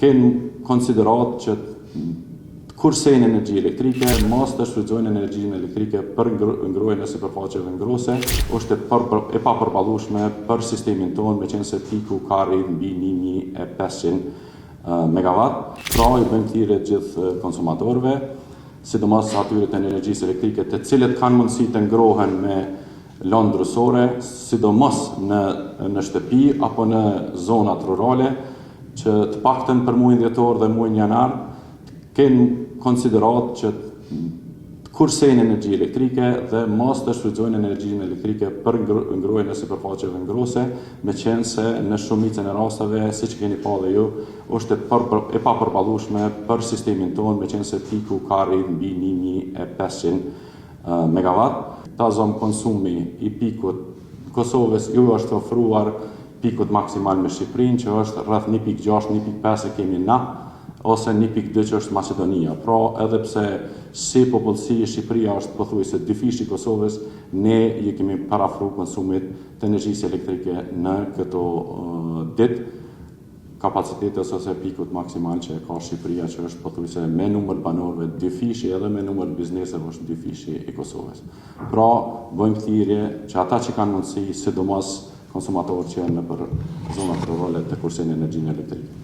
kenë konsiderat që kursejnë energji elektrike, mos të shfrytëzojnë energjinë elektrike për ngrojën e sipërfaqeve ngrose, është e papërballueshme për sistemin tonë, meqense piku ka rritë mbi 1500 megawatt. Pra i bëjmë thirrje gjithë konsumatorëve, sidomos atyre të energjisë elektrike, të cilët kanë mundësi të ngrohen me lëndë ndrysore, sidomos në shtëpi apo në zonat rurale, që të paktën për muajin dhjetor dhe muajin janar kenë konsiderat që kursejnë energji elektrike dhe mos të shfrytëzojnë energjinë elektrike për ngrojën e sipërfaqeve ngrose, meqense në shumicën e rasteve, siç keni pa dhe ju, është e papërballueshme për sistemin tonë, meqense piku ka rritë mbi 1500 megawatt. Tazom konsumi i pikut Kosovës ju është ofruar pikut maksimal me Shqipërinë, që është rreth 1.6, 1.5 e kemi na, ose 1.2 që është Macedonia. Pra, edhe pse si popullsi Shqipëria është pothuajse dyfishi i Kosovës, ne i kemi parafruar konsumit të energjisë elektrike në këto ditë, kapacitetes ose pikut maksimal që ka Shqipëria, që është pothuajse me numër banorëve dyfishi edhe me numër bizneseve është dyfishi i Kosovës. Pra, bëjmë thirrje që ata që kanë mundësi, sidomos konsumatorët që janë nëpër zonat rurale, të kursejnë energjinë elektrike.